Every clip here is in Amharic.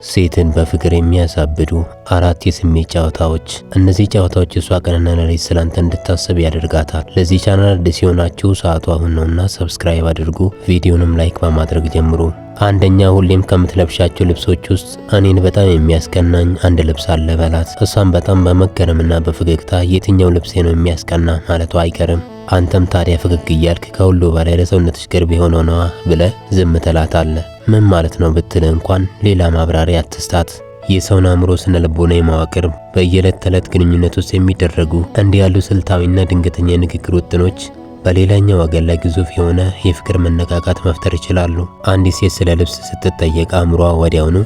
ሴትን በፍቅር የሚያሳብዱ አራት የስሜት ጨዋታዎች። እነዚህ ጨዋታዎች እሷ ቀንና ሌሊት ስላንተ እንድታስብ ያደርጋታል። ለዚህ ቻናል አዲስ የሆናችሁ ሰዓቱ አሁን ነውና ሰብስክራይብ አድርጉ፣ ቪዲዮንም ላይክ በማድረግ ጀምሩ። አንደኛ፣ ሁሌም ከምትለብሻቸው ልብሶች ውስጥ እኔን በጣም የሚያስቀናኝ አንድ ልብስ አለ በላት። እሷም በጣም በመገረምና በፈገግታ የትኛው ልብሴ ነው የሚያስቀና ማለቱ አይቀርም። አንተም ታዲያ ፈገግ እያልክ ከሁሉ በላይ ለሰውነትሽ ቅርብ የሆነው ነዋ ብለህ ዝም ትላታለህ። ምን ማለት ነው ብትል እንኳን ሌላ ማብራሪያ አትስጣት። የሰውን አእምሮ ስነ ልቦና የማዋቅር በየዕለት ተዕለት ግንኙነት ውስጥ የሚደረጉ እንዲህ ያሉ ስልታዊና ድንገተኛ የንግግር ውጥኖች በሌላኛው ወገን ላይ ግዙፍ የሆነ የፍቅር መነቃቃት መፍጠር ይችላሉ። አንዲት ሴት ስለ ልብስ ስትጠየቅ አእምሯ ወዲያውኑ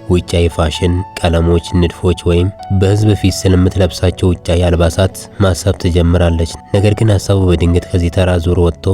ውጫዊ ፋሽን፣ ቀለሞች፣ ንድፎች ወይም በህዝብ ፊት ስለምትለብሳቸው ውጫዊ አልባሳት ማሰብ ትጀምራለች። ነገር ግን ሀሳቡ በድንገት ከዚህ ተራ ዙር ወጥቶ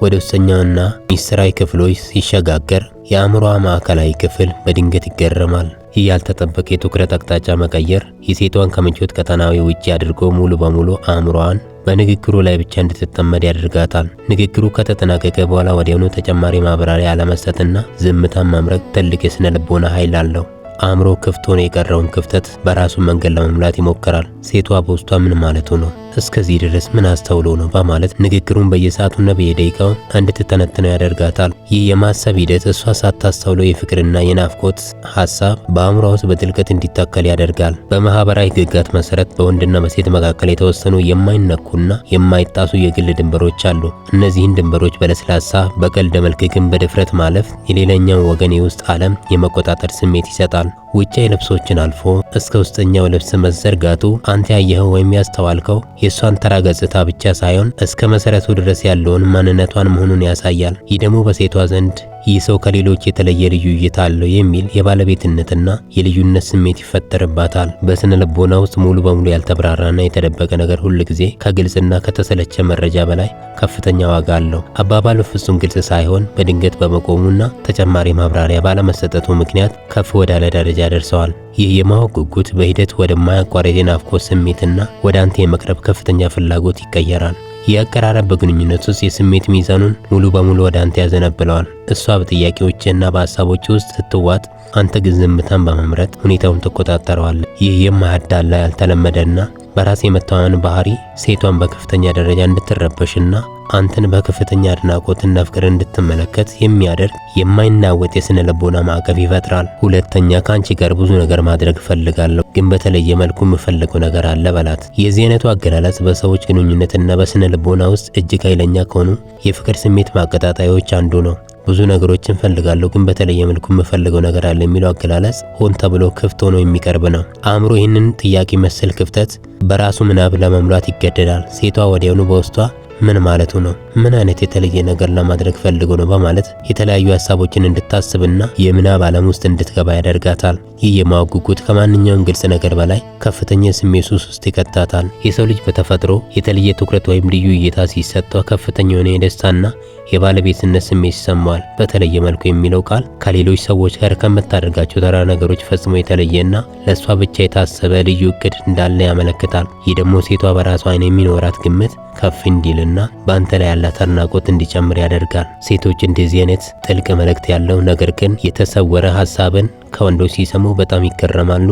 ወደ ውስጠኛውና ሚስጥራዊ ክፍሎች ሲሸጋገር የአእምሯ ማዕከላዊ ክፍል በድንገት ይገረማል። ይህ ያልተጠበቀ የትኩረት አቅጣጫ መቀየር የሴቷን ከምቾት ቀጠናዊ ውጪ አድርጎ ሙሉ በሙሉ አእምሯን በንግግሩ ላይ ብቻ እንድትጠመድ ያደርጋታል። ንግግሩ ከተጠናቀቀ በኋላ ወዲያውኑ ተጨማሪ ማብራሪያ አለመስጠትና ዝምታን መምረጥ ትልቅ የስነ ልቦና ኃይል አለው። አእምሮ ክፍት ሆኖ የቀረውን ክፍተት በራሱ መንገድ ለመሙላት ይሞክራል። ሴቷ በውስጧ ምን ማለቱ ነው? እስከዚህ ድረስ ምን አስተውሎ ነው? በማለት ንግግሩን በየሰዓቱና በየደቂቃው እንድትተነትነው ያደርጋታል። ይህ የማሰብ ሂደት እሷ ሳታስተውለው የፍቅርና የናፍቆት ሐሳብ በአእምሯ ውስጥ በጥልቀት እንዲታከል ያደርጋል። በማህበራዊ ሕግጋት መሰረት በወንድና በሴት መካከል የተወሰኑ የማይነኩና የማይጣሱ የግል ድንበሮች አሉ። እነዚህን ድንበሮች በለስላሳ በቀልድ መልክ ግን በድፍረት ማለፍ የሌላኛው ወገን የውስጥ ዓለም የመቆጣጠር ስሜት ይሰጣል። ውጫዊ ልብሶችን አልፎ እስከ ውስጠኛው ልብስ መዘርጋቱ አንተ ያየኸው ወይም ያስተዋልከው የእሷን ተራ ገጽታ ብቻ ሳይሆን እስከ መሰረቱ ድረስ ያለውን ማንነቷን መሆኑን ያሳያል። ይህ ደግሞ በሴቷ ዘንድ ይህ ሰው ከሌሎች የተለየ ልዩ እይታ አለው የሚል የባለቤትነትና የልዩነት ስሜት ይፈጠርባታል። በስነ ልቦና ውስጥ ሙሉ በሙሉ ያልተብራራና የተደበቀ ነገር ሁል ጊዜ ከግልጽና ከተሰለቸ መረጃ በላይ ከፍተኛ ዋጋ አለው። አባባሉ ፍጹም ግልጽ ሳይሆን በድንገት በመቆሙና ተጨማሪ ማብራሪያ ባለመሰጠቱ ምክንያት ከፍ ወዳለ ደረጃ ደርሰዋል። ይህ የማወቅ ጉጉት በሂደት ወደማያቋርጥ የናፍቆት ስሜትና ወደ አንተ የመቅረብ ከፍተኛ ፍላጎት ይቀየራል። የአቀራረብ በግንኙነት ውስጥ የስሜት ሚዛኑን ሙሉ በሙሉ ወደ አንተ ያዘነብለዋል። እሷ በጥያቄዎችና በሐሳቦች ውስጥ ስትዋጥ፣ አንተ ግን ዝምታን በመምረጥ ሁኔታውን ትቆጣጠረዋለህ። ይህ የማያዳላ ያልተለመደና በራስ የመተማመን ባህሪ ሴቷን በከፍተኛ ደረጃ እንድትረበሽና አንተን በከፍተኛ አድናቆትና ፍቅር እንድትመለከት የሚያደርግ የማይናወጥ የስነ ልቦና ማዕቀፍ ይፈጥራል። ሁለተኛ፣ ከአንቺ ጋር ብዙ ነገር ማድረግ እፈልጋለሁ፣ ግን በተለየ መልኩ የምፈልገው ነገር አለ በላት። የዚህ አይነቱ አገላለጽ በሰዎች ግንኙነትና በስነ ልቦና ውስጥ እጅግ ኃይለኛ ከሆኑ የፍቅር ስሜት ማቀጣጣዮች አንዱ ነው። ብዙ ነገሮችን ፈልጋለሁ፣ ግን በተለየ መልኩ የምፈልገው ነገር አለ የሚለው አገላለጽ ሆን ተብሎ ክፍት ሆኖ የሚቀርብ ነው። አእምሮ ይህንን ጥያቄ መሰል ክፍተት በራሱ ምናብ ለመሙላት ይገደዳል። ሴቷ ወዲያውኑ በውስጧ ምን ማለቱ ነው? ምን አይነት የተለየ ነገር ለማድረግ ፈልጎ ነው? በማለት የተለያዩ ሐሳቦችን እንድታስብና የምናብ ዓለም ውስጥ እንድትገባ ያደርጋታል። ይህ የማወቅ ጉጉት ከማንኛውም ግልጽ ነገር በላይ ከፍተኛ የስሜት ሱስ ውስጥ ይከታታል። የሰው ልጅ በተፈጥሮ የተለየ ትኩረት ወይም ልዩ እይታ ሲሰጠው ከፍተኛ የሆነ የደስታና የባለቤትነት ስሜት ይሰማዋል። በተለየ መልኩ የሚለው ቃል ከሌሎች ሰዎች ጋር ከምታደርጋቸው ተራ ነገሮች ፈጽሞ የተለየና ለእሷ ብቻ የታሰበ ልዩ እቅድ እንዳለ ያመለክታል። ይህ ደግሞ ሴቷ በራሷ አይን የሚኖራት ግምት ከፍ እንዲልና በአንተ ላይ ያላት አድናቆት እንዲጨምር ያደርጋል። ሴቶች እንደዚህ አይነት ጥልቅ መልእክት ያለው ነገር ግን የተሰወረ ሐሳብን ከወንዶች ሲሰሙ በጣም ይገረማሉ፣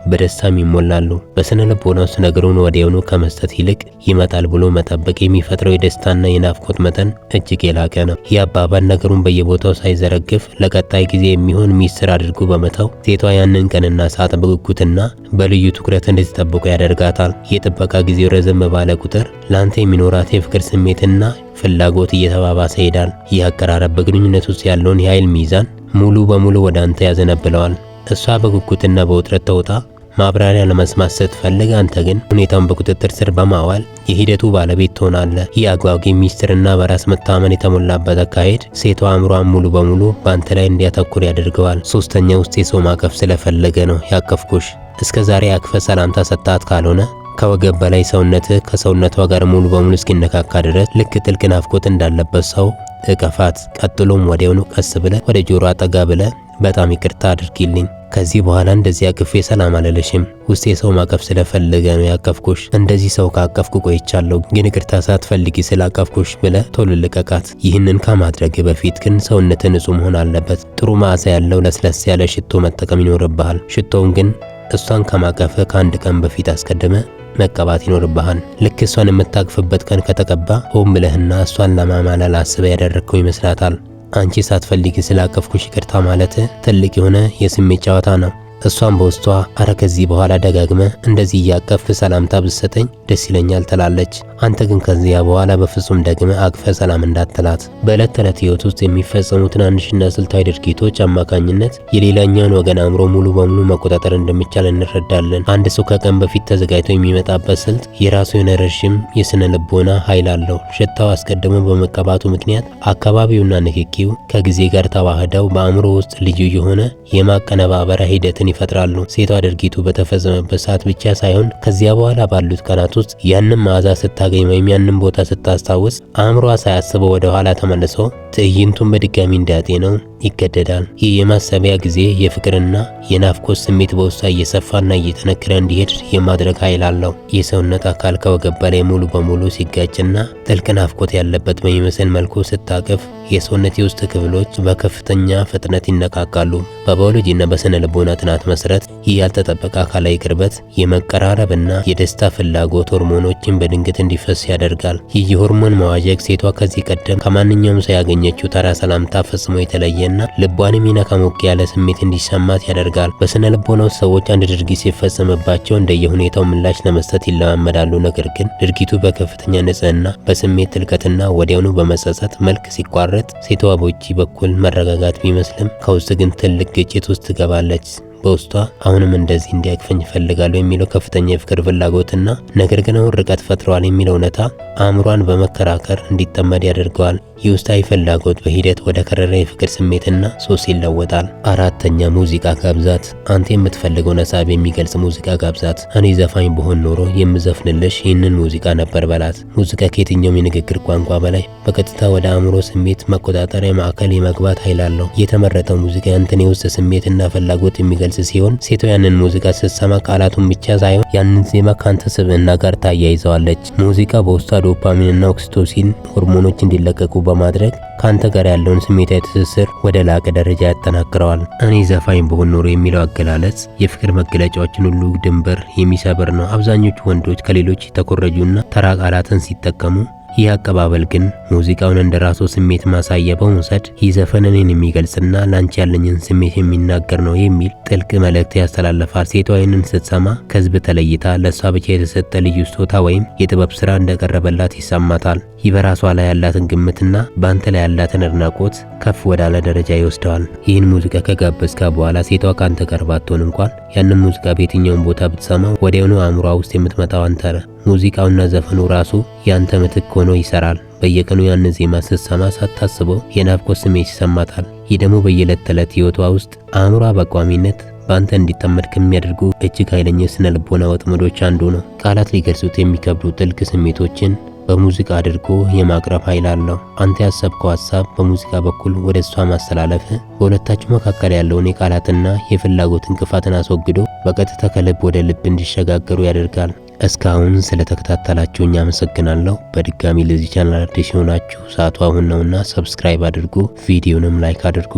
በደስታም ይሞላሉ። በስነ ልቦና ውስጥ ነገሩን ወዲያውኑ ከመስጠት ይልቅ ይመጣል ብሎ መጠበቅ የሚፈጥረው የደስታና የናፍቆት መጠን እጅግ የላቀ ነው። ይህ አባባል ነገሩን በየቦታው ሳይዘረግፍ ለቀጣይ ጊዜ የሚሆን ሚስጥር አድርጎ በመተው ሴቷ ያንን ቀንና ሰዓት በጉጉትና በልዩ ትኩረት እንድትጠብቁ ያደርጋታል። የጥበቃ ጊዜው ረዘም ባለ ቁጥር ለአንተ የሚኖራት የፍቅር ስሜትና ፍላጎት እየተባባሰ ይሄዳል። ይህ አቀራረብ በግንኙነት ውስጥ ያለውን የኃይል ሚዛን ሙሉ በሙሉ ወደ አንተ ያዘነብለዋል። እሷ በጉጉትና በውጥረት ተውጣ ማብራሪያ ለመስማት ስትፈልግ፣ አንተ ግን ሁኔታውን በቁጥጥር ስር በማዋል የሂደቱ ባለቤት ትሆናለህ። ይህ አጓጊ ሚስጥርና በራስ መተማመን የተሞላበት አካሄድ ሴቷ አእምሯን ሙሉ በሙሉ በአንተ ላይ እንዲያተኩር ያደርገዋል። ሶስተኛ፣ ውስጥ የሰው ማቀፍ ስለፈለገ ነው ያቀፍኩሽ። እስከ ዛሬ አቅፈ ሰላምታ ሰጣት ካልሆነ ከወገብ በላይ ሰውነትህ ከሰውነቷ ጋር ሙሉ በሙሉ እስኪነካካ ድረስ ልክ ጥልቅ ናፍቆት እንዳለበት ሰው እቀፋት። ቀጥሎም ወዲያውኑ ቀስ ብለህ ወደ ጆሮ አጠጋ ብለህ በጣም ይቅርታ አድርጊልኝ፣ ከዚህ በኋላ እንደዚህ አቅፌ ሰላም አልልሽም። ውስጤ ሰው ማቀፍ ስለፈለገ ነው ያቀፍኩሽ። እንደዚህ ሰው ካቀፍኩ ቆይቻለሁ፣ ግን ይቅርታ ሳትፈልጊ ስላቀፍኩሽ ብለህ ቶሎ ልቀቃት። ይህንን ከማድረግ በፊት ግን ሰውነት ንጹህ መሆን አለበት። ጥሩ መዓዛ ያለው ለስለስ ያለ ሽቶ መጠቀም ይኖርብሃል። ሽቶውን ግን እሷን ከማቀፍ ከአንድ ቀን በፊት አስቀድመ መቀባት ይኖርብሃል። ልክ እሷን የምታቅፍበት ቀን ከተቀባ ሆን ብለህና እሷን ለማማለል አስበህ ያደረግከው ይመስላታል። አንቺ ሳትፈልጊ ስላቀፍኩሽ ይቅርታ ማለት ትልቅ የሆነ የስሜት ጨዋታ ነው። እሷም በውስጧ አረ ከዚህ በኋላ ደጋግመ እንደዚህ እያቀፍ ሰላምታ ብትሰጠኝ ደስ ይለኛል ትላለች። አንተ ግን ከዚያ በኋላ በፍጹም ደግመ አቅፈ ሰላም እንዳትላት። በዕለት ተዕለት ህይወት ውስጥ የሚፈጸሙ ትናንሽና ስልታዊ ድርጊቶች አማካኝነት የሌላኛውን ወገን አእምሮ ሙሉ በሙሉ መቆጣጠር እንደሚቻል እንረዳለን። አንድ ሰው ከቀን በፊት ተዘጋጅቶ የሚመጣበት ስልት የራሱ የሆነ ረዥም የስነ ልቦና ኃይል አለው። ሽታው አስቀድሞ በመቀባቱ ምክንያት አካባቢውና ንክኪው ከጊዜ ጋር ተዋህደው በአእምሮ ውስጥ ልዩ የሆነ የማቀነባበሪያ ሂደትን ይፈጥራሉ። ሴቷ ድርጊቱ በተፈጸመበት ሰዓት ብቻ ሳይሆን ከዚያ በኋላ ባሉት ቀናት ውስጥ ያንን መዓዛ ስታገኝ ወይም ያንን ቦታ ስታስታውስ አእምሯ ሳያስበው ወደ ኋላ ተመልሶ ትዕይንቱን በድጋሚ እንዲያጤነው ይገደዳል። ይህ የማሰቢያ ጊዜ የፍቅርና የናፍቆት ስሜት በውስጧ እየሰፋና እየጠነከረ እንዲሄድ የማድረግ ኃይል አለው። የሰውነት አካል ከወገብ በላይ ሙሉ በሙሉ ሲጋጭና ጥልቅ ናፍቆት ያለበት በሚመስል መልኩ ስታቅፍ የሰውነት የውስጥ ክፍሎች በከፍተኛ ፍጥነት ይነቃቃሉ። በባዮሎጂና በስነ ልቦና ጥናት መሰረት ይህ ያልተጠበቀ አካላዊ ቅርበት የመቀራረብና የደስታ ፍላጎት ሆርሞኖችን በድንገት እንዲፈስ ያደርጋል። ይህ የሆርሞን መዋዠቅ ሴቷ ከዚህ ቀደም ከማንኛውም ሰው ያገኘችው ተራ ሰላምታ ፈጽሞ የተለየና ልቧን የሚነካ ሞቅ ያለ ስሜት እንዲሰማት ያደርጋል። በስነ ልቦናው ሰዎች አንድ ድርጊት ሲፈጸምባቸው እንደየሁኔታው ምላሽ ለመስጠት ይለማመዳሉ። ነገር ግን ድርጊቱ በከፍተኛ ንጽህና፣ በስሜት ጥልቀትና ወዲያውኑ በመጸጸት መልክ ሲቋረጥ ሴቷ በውጪ በኩል መረጋጋት ቢመስልም ከውስጥ ግን ትልቅ ግጭት ውስጥ ትገባለች። በውስጧ አሁንም እንደዚህ እንዲያቅፈኝ ይፈልጋሉ የሚለው ከፍተኛ የፍቅር ፍላጎትና ነገር ግን አሁን ርቀት ፈጥረዋል የሚለው እውነታ አእምሯን በመከራከር እንዲጠመድ ያደርገዋል። የውስጣዊ ፍላጎት በሂደት ወደ ከረረ የፍቅር ስሜትና ሱስ ይለወጣል። አራተኛ ሙዚቃ ጋብዛት። አንተ የምትፈልገውን ሀሳብ የሚገልጽ ሙዚቃ ጋብዛት። እኔ ዘፋኝ በሆን ኖሮ የምዘፍንልሽ ይህንን ሙዚቃ ነበር በላት። ሙዚቃ ከየትኛውም የንግግር ቋንቋ በላይ በቀጥታ ወደ አእምሮ ስሜት መቆጣጠሪያ ማዕከል የመግባት ኃይል አለው። የተመረጠው ሙዚቃ ያንተን የውስጥ ስሜትና ፍላጎት የሚገልጽ ሲሆን ሴቷ ያንን ሙዚቃ ስትሰማ ቃላቱን ብቻ ሳይሆን ያንን ዜማ ካንተ ስብዕና ጋር ታያይዘዋለች። ሙዚቃ በውስጧ ዶፓሚንና ኦክሲቶሲን ሆርሞኖች እንዲለቀቁ በማድረግ ካንተ ጋር ያለውን ስሜታዊ ትስስር ወደ ላቀ ደረጃ ያጠናክረዋል። እኔ ዘፋኝ በሆን ኖሮ የሚለው አገላለጽ የፍቅር መገለጫዎችን ሁሉ ድንበር የሚሰብር ነው። አብዛኞቹ ወንዶች ከሌሎች የተኮረጁና ተራ ቃላትን ሲጠቀሙ ይህ አቀባበል ግን ሙዚቃውን እንደራሱ ስሜት ማሳያ በመውሰድ ይህ ዘፈን እኔን የሚገልጽና ላንቺ ያለኝን ስሜት የሚናገር ነው የሚል ጥልቅ መልእክት ያስተላልፋል። ሴቷ ይህንን ስትሰማ ከህዝብ ተለይታ ለእሷ ብቻ የተሰጠ ልዩ ስጦታ ወይም የጥበብ ስራ እንደቀረበላት ይሰማታል። ይህ በራሷ ላይ ያላትን ግምትና በአንተ ላይ ያላትን አድናቆት ከፍ ወዳለ ደረጃ ይወስደዋል። ይህን ሙዚቃ ከጋበዝካ በኋላ ሴቷ ካንተ ጋር ባትሆን እንኳን ያንን ሙዚቃ በየትኛውም ቦታ ብትሰማ ወዲያውኑ አእምሯ ውስጥ የምትመጣው አንተ ነህ። ሙዚቃውና ዘፈኑ ራሱ ያንተ ምትክ ሆኖ ይሰራል። በየቀኑ ያንን ዜማ ስትሰማ ሳታስበው የናፍቆት ስሜት ይሰማታል። ይህ ደግሞ በየዕለት ተዕለት ህይወቷ ውስጥ አእምሯ በቋሚነት በአንተ እንዲጠመድ ከሚያደርጉ እጅግ ኃይለኛ ስነ ልቦና ወጥመዶች አንዱ ነው። ቃላት ሊገልጹት የሚከብዱ ጥልቅ ስሜቶችን በሙዚቃ አድርጎ የማቅረብ ኃይል አለው። አንተ ያሰብከው ሀሳብ በሙዚቃ በኩል ወደ እሷ ማስተላለፍ በሁለታችሁ መካከል ያለውን የቃላትና የፍላጎት እንቅፋትን አስወግዶ በቀጥታ ከልብ ወደ ልብ እንዲሸጋገሩ ያደርጋል። እስካሁን ስለተከታተላችሁኝ አመሰግናለሁ። በድጋሚ ለዚህ ቻናል አዲስ የሆናችሁ ሰዓቱ አሁን ነውና ሰብስክራይብ አድርጉ፣ ቪዲዮንም ላይክ አድርጉ።